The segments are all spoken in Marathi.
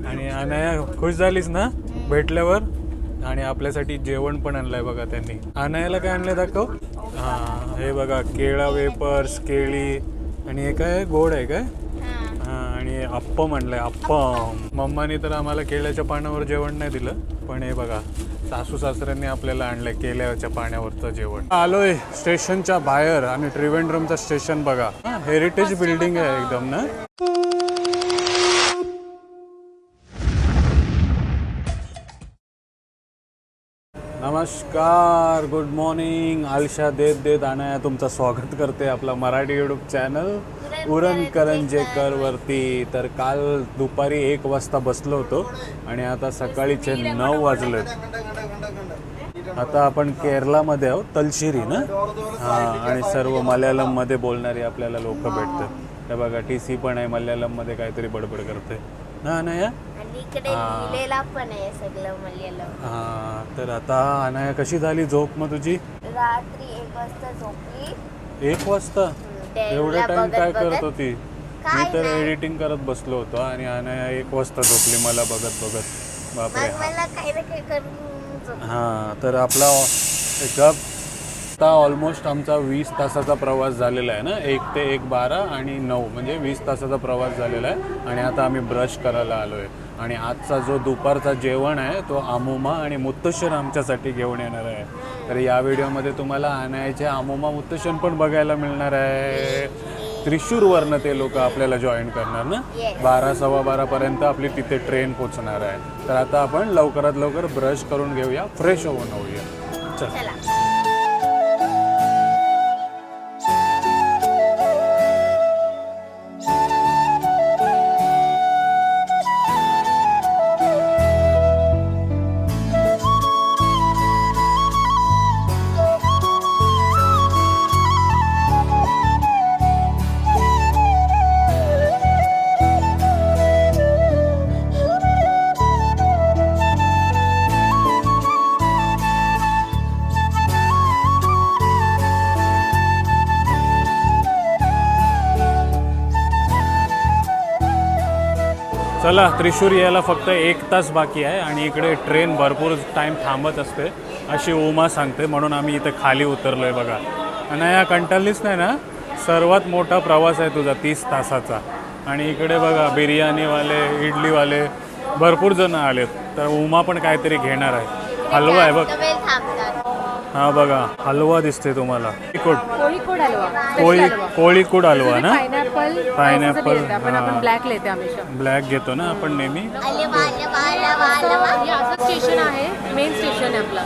आणि अनाया खुश झालीस ना भेटल्यावर? आणि आपल्यासाठी जेवण पण आणलंय बघा त्यांनी. अनायाला काय आणलंय दाखव. हां हे बघा केळा वेपर्स, केळी आणि हे काय गोड आहे काय? हां आणि अप्पम आणलंय अप्पम. मम्मानी तर आम्हाला केळ्याच्या पाण्यावर जेवण नाही दिलं, पण हे बघा सासू सासऱ्यांनी आपल्याला आणलंय केळ्याच्या पाण्यावरचं जेवण. आलोय स्टेशनच्या बाहेर आणि त्रिवेंद्रमचं स्टेशन बघा. हेरिटेज बिल्डिंग आहे एकदम ना. नमस्कार, गुड मॉर्निंग. आलशा देत देत अनाया तुमचं स्वागत करते आपला मराठी यूट्यूब चॅनल उरण करंजेकर वरती. तर काल दुपारी 1 वाजता बसलो होतो आणि आता सकाळीचे 9 वाजलेत. आता आपण केरलामध्ये आहोत, तलशिरी ना. हां आणि सर्व मल्याळममध्ये बोलणारी आपल्याला लोक भेटतात. हे बघा TC पण आहे, मल्याळममध्ये काहीतरी बडबड करते ना अनाया. इकडे लिहिलेला पण आहे सगळं मल्याळम. हां तर आता अनाया कशी झाली झोप मग तुझी? रात्री 1 वाजता झोपली. 1 वाजता? एवढा टाइम काय करत होती? मी तर एडिटिंग करत बसलो होतो आणि अनाया 1 वाजता झोपली मला बघत बघत. बापरे. मला काही ना काही करून. हां तर आपला आता ऑलमोस्ट आमचा 20 तासाचा प्रवास झालेला आहे ना. 1 ते 1:12 आणि 9 म्हणजे 20 तासाचा प्रवास झालेला आहे. आणि आता आम्ही ब्रश करायला आलो आहे. आणि आजचा जो दुपारचा जेवण आहे तो अमोमा आणि मुत्तशन आमच्यासाठी घेऊन येणार आहे. तर या व्हिडिओमध्ये तुम्हाला अनायाचे अमोमा मुत्तशन पण बघायला मिळणार आहे. त्रिशूरवरनं ते लोक आपल्याला जॉईन करणार ना. 12 सव्वा 12पर्यंत आपली तिथे ट्रेन पोचणार आहे. तर आता आपण लवकरात लवकर ब्रश करून घेऊया, फ्रेश होऊन होऊया. चला. चला, त्रिशूर यायला फक्त 1 तास बाकी आहे आणि इकडे ट्रेन भरपूर टाईम थांबत असते अशी उमा सांगते, म्हणून आम्ही इथे खाली उतरलो आहे बघा. आणि या कंटाळलीच नाही ना? सर्वात मोठा प्रवास आहे तुझा 30 तासाचा. आणि इकडे बघा बिर्याणीवाले, इडलीवाले भरपूर जण आलेत. तर उमा पण काहीतरी घेणार आहे. हलवा आहे बघ. हा बघा हलवा दिसते तुम्हाला. कोळीकोड हलवा, कोळीकोड हलवा ना. पायनॅपल. आपण ब्लॅक लेते हमेशा. ब्लॅक घेतो ना आपण नेहमी. असं स्टेशन आहे, मेन स्टेशन आहे आपला.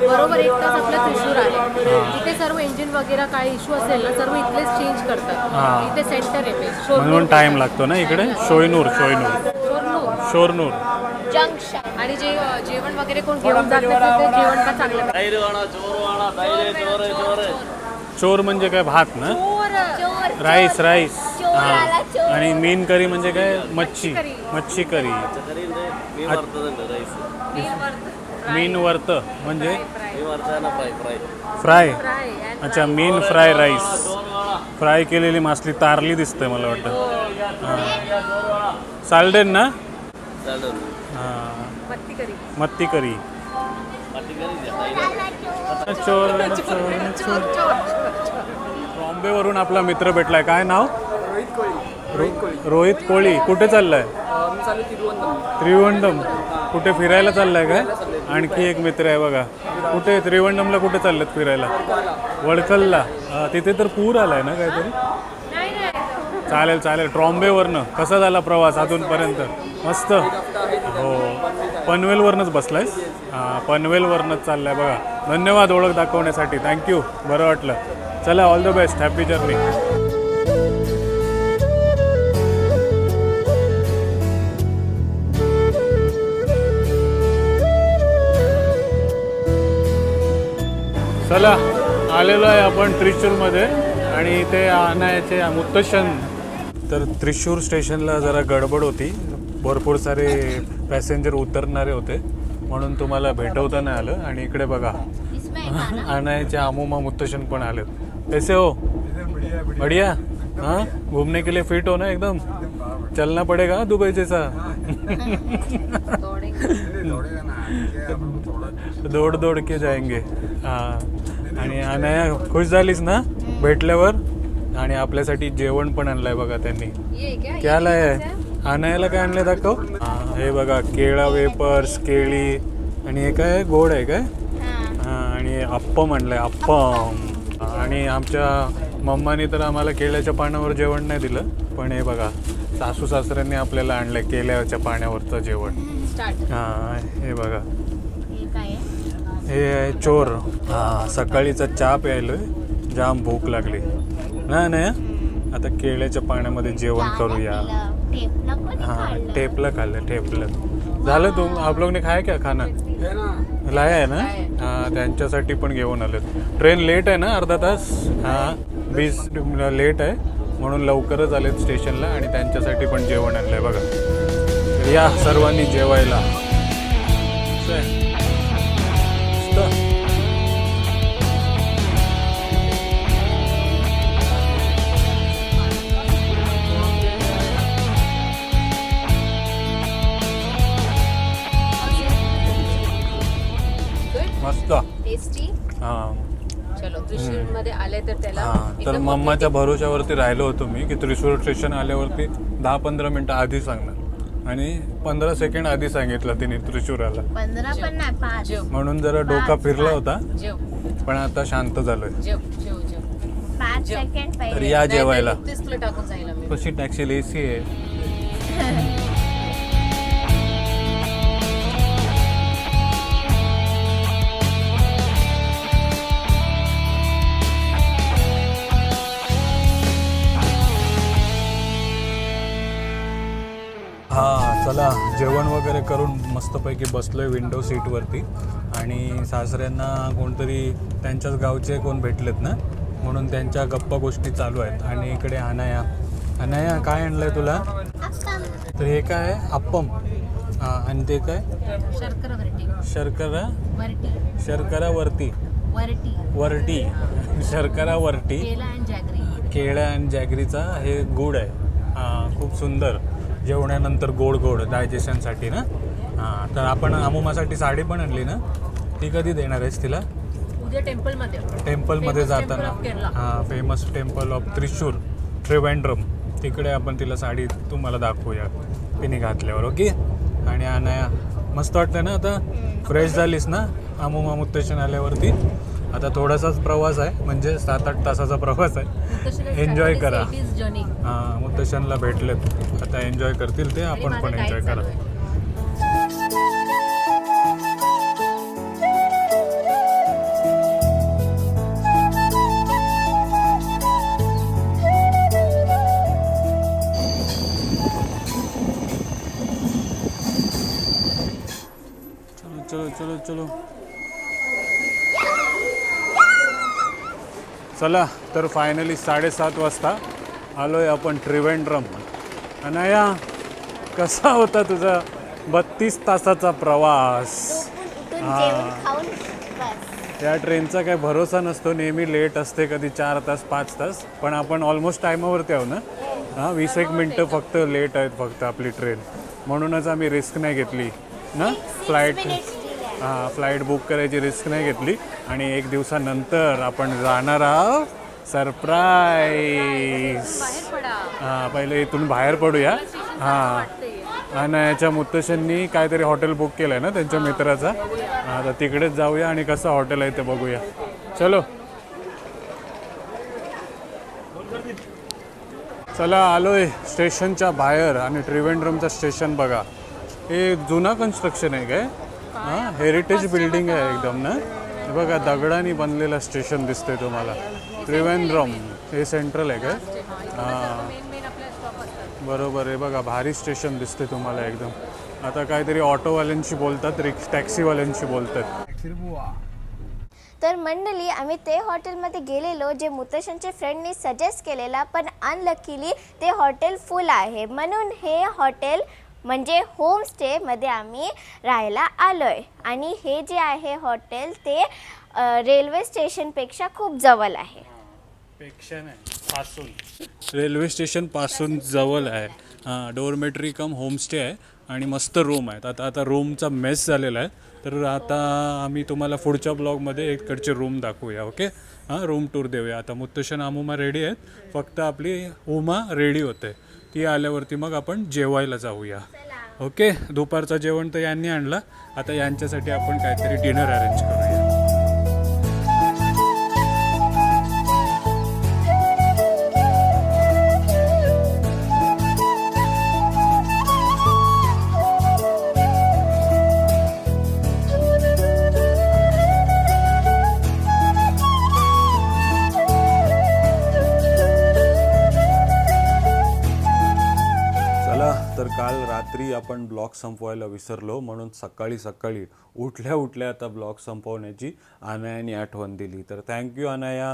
बरोबर 1 तास आपलं त्रिशूर आहे. इथे सर्व इंजिन वगैरे काय इश्यू असेल ना सर्व इथलेच चेंज करतात. इथे सेंटर आहे म्हणून टाइम लागतो ना इकडे. शोरनूर जंक्शन. आणि जे जेवण वगैरे कोण घेऊन जात नसेल ते जेवण का चांगलं. चोर म्हणजे काय? भात ना. राईस. हां आणि मीन करी म्हणजे काय? मच्छी करी. मीन वर्त म्हणजे फ्राय. अच्छा, मीन फ्राय राईस. फ्राय केलेली मासली तारली दिसते मला वाटतं. हां साल्डेन ना. हां मत्ती करी. बॉम्बेवरून आपला मित्र भेटलाय. काय नाव? रोहित कोळी. कुठे चाललाय? त्रिवंडम. कुठे फिरायला चाललाय काय? आणखी एक मित्र आहे बघा. कुठे? त्रिवंडमला कुठे चाललेत फिरायला? वडखलला. तिथे तर पूर आलाय ना काहीतरी. चालेल. ट्रॉम्बेवरनं कसा झाला प्रवास अजूनपर्यंत? मस्त. हो पनवेलवरनंच बसलायस? हां पनवेलवरनंच चाललाय बघा. धन्यवाद ओळख दाखवण्यासाठी. थँक्यू, बरं वाटलं. चला, all the best, happy journey. चला, आलेलो आहे आपण त्रिशूरमध्ये आणि इथे अनायाचे मुत्तशन. तर त्रिशूर स्टेशनला जरा गडबड होती, भरपूर सारे पॅसेंजर उतरणारे होते म्हणून तुम्हाला भेटवता नाही आलं. आणि इकडे बघा अनायाचे अमोमा मुत्तशन पण आलेत. कैसे हो? बढ़िया. हाँ घूमने के लिए फिट हो ना एकदम. चलना पडेगा दुबई जैसा. दौड दौड के जाएंगे. हा. आणि अनाया खुश झालीस ना भेटल्यावर. आणि आपल्यासाठी जेवण पण आणलंय बघा त्यांनी. क्या लाय अनायाला काय आणलंय दाखव. हे बघा केळा वेपर्स केळी आणि हे काय गोड आहे काय. आणि अप्पम आणलंय अप्पम. आणि आमच्या मम्मानी तर आम्हाला केळ्याच्या पाण्यावर जेवण नाही दिलं पण हे बघा सासू सासऱ्यांनी आपल्याला आणलंय केळ्याच्या पाण्यावरचं जेवण. हा हे बघा हे आहे चोर. हा सकाळीचा चहा प्यायलोय जाम भूक लागली ना. नाही आता केळ्याच्या पाण्यामध्ये जेवण करूया. हाँ टेपला खाल्लं ठेपलं झालं. तुम आप लोग ने खाया क्या खाना लाया आहे ना. हां त्यांच्यासाठी पण घेऊन आलेत. ट्रेन लेट आहे ना अर्धा तास. हां 20 लेट आहे म्हणून लवकरच आलेत स्टेशनला आणि त्यांच्यासाठी पण जेवण आणलंय बघा. तर या सर्वांनी जेवायला. मस्त टेस्टी. हां चलो त्रिशूर मध्ये आले तर त्याला हां. तर मम्माच्या भरोशावरती राहिलो होतो मी की त्रिशूर स्टेशन आल्यावरती 10-15 मिनटं आधी सांगणार आणि 15 सेकंड आधी सांगितलं तिने त्रिशूराला. 15 पण नाही 5. म्हणून जरा डोका फिरला होता जेव पण आता शांत झालोय. जेव जेव जेव 5 सेकंड तर पहिले. या जेवायला. तेच तुला टाकून जाईल आम्ही. कशी टॅक्सी एसी आहे. हां चला जेवण वगैरे करून मस्तपैकी बसलोय विंडो सीटवरती. आणि सासऱ्यांना कोणतरी त्यांच्याच गावचे कोण भेटलेत ना म्हणून त्यांच्या गप्पा गोष्टी चालू आहेत. आणि इकडे अनाया. अनाया काय आणलंय तुला. तर हे काय आहे अप्पम. हां आणि ते काय शर्करा वरटी. शर्करा वरटी. शर्करा वरती वरटी. वरटी शर्करा वरटी. केला आणि जॅगरी. केळ्या आणि जॅगरीचा हे गुड आहे. हां खूप सुंदर. जेवणानंतर गोड गोड डायजेशनसाठी ना. हां तर आपण अमुमासाठी साडी पण आणली ना. ती कधी देणार आहेस तिला. उद्या टेम्पलमध्ये. टेम्पलमध्ये Famous जाताना. temple of Kerala. हां famous temple of Thrissur Trivandrum तिकडे आपण तिला साडी तुम्हाला दाखवूया तिने घातल्यावर. ओके. आणि अनाया मस्त वाटतं ना आता. फ्रेश झालीस ना अमुमा मुत्तेशन आल्यावरती. आता थोडासाच प्रवास आहे म्हणजे 7-8 तासाचा प्रवास आहे. एन्जॉय करा. हां मुत्तेशनला भेटलेत आता एन्जॉय करतील ते. आपण पण एन्जॉय करा. चलो चलो चलो चला. तर फायनली 7:30 वाजता आलोय आपण त्रिवेंद्रम. अनाया कसा होता तुझा 32 तासाचा प्रवास. जेवण खाऊन बस. या ट्रेनचा काही भरोसा नसतो. नेहमी लेट असते कधी 4 तास 5 तास पण आपण ऑलमोस्ट टायमावरती आहो ना. हां 20 मिनटं फक्त लेट आहेत फक्त आपली ट्रेन. म्हणूनच आम्ही रिस्क नाही घेतली ना. हां फ्लाईट बुक करायची रिस्क नाही घेतली. आणि 1 दिवसानंतर आपण जाणार आहोत सरप्राईज. हां पहिले इथून बाहेर पडूया. हां आणि याच्या मुत्तशननी काहीतरी हॉटेल बुक केलं आहे ना त्यांच्या मित्राचा. हां तर तिकडेच जाऊया आणि कसं हॉटेल आहे ते बघूया. चलो चला आलोय स्टेशनच्या बाहेर. आणि त्रिवेंद्रमचं स्टेशन बघा. हे जुना कन्स्ट्रक्शन आहे काय. हां हेरिटेज बिल्डिंग आहे एकदम ना. हे बघा दगडाने बनलेलं स्टेशन दिसतंय तुम्हाला. त्रिवेंद्रम हे सेंट्रल आहे काय. हां बरोबर आहे. बघा भारी स्टेशन दिसते तुम्हाला एकदम. आता काहीतरी ऑटोवाल्यांशी बोलतात टॅक्सीवाल्यांशी बोलतात. तर मंडळी आम्ही ते हॉटेलमध्ये गेलेलो जे मुत्तशनच्या फ्रेंडनी सजेस्ट केलेला पण अनलकीली ते हॉटेल फुल आहे. म्हणून हे हॉटेल म्हणजे होमस्टेमध्ये आम्ही राहायला आलो आहे. आणि हे जे आहे हॉटेल ते रेल्वे स्टेशनपेक्षा खूप जवळ आहे. पेक्षा नाही रेल्वे स्टेशनपासून जवळ आहे. हां, डोरमेटरी कम होमस्टे आहे आणि मस्त रूम आहेत. आता रूमचा मेस झालेला आहे, तर आता आम्ही तुम्हाला पुढच्या ब्लॉगमध्ये इकडचे रूम दाखवूया. ओके, हां, रूम टूर देऊया. आता मुत्तशन अमुमा रेडी आहेत, फक्त आपली उमा रेडी होते. ती आल्यावरती मग आपण जेवायला जाऊया. ओके, दुपारचं जेवण तर यांनी आणलं, आता यांच्यासाठी आपण काहीतरी डिनर अरेंज करूया. चला, तर काल रात्री आपण ब्लॉग संपवायला विसरलो, म्हणून सकाळी उठल्या आता ब्लॉग संपवण्याची अनायाने आठवण दिली. तर थँक्यू अनाया.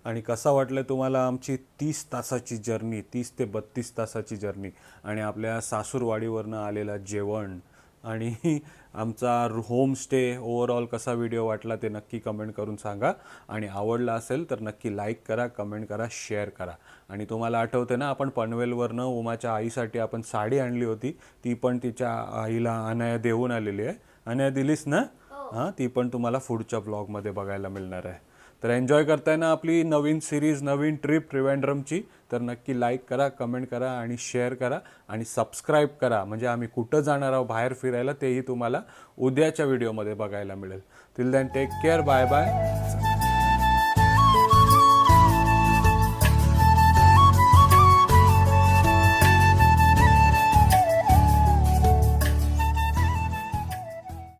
आणि कसा वाटलं तुम्हाला आमची 30 तासाची जर्नी, 30 ते 32 तासाची जर्नी, आणि आपल्या सासूरवाडीवरनं आलेलं जेवण आणि आमचा होमस्टे ओव्हरऑल कसा व्हिडिओ वाटला ते नक्की कमेंट करून सांगा. आणि आवडला असेल तर नक्की लाईक करा, कमेंट करा, शेअर करा. आणि तुम्हाला आठवते ना, आपण पनवेलवरनं उमाच्या आईसाठी आपण साडी आणली होती, ती पण तिच्या आईला अनाया देऊन आलेली आहे. अनाया दिलीस ना? हां, ती पण तुम्हाला पुढच्या ब्लॉगमध्ये बघायला मिळणार आहे. तर एन्जॉय करताय ना आपली नवीन सिरीज, नवीन ट्रिप त्रिवेंद्रमची? तर नक्की लाईक करा, कमेंट करा आणि शेअर करा आणि सबस्क्राईब करा, म्हणजे आम्ही कुठं जाणार आहोत बाहेर फिरायला तेही तुम्हाला उद्याच्या व्हिडिओमध्ये बघायला मिळेल. Till then take care, bye bye.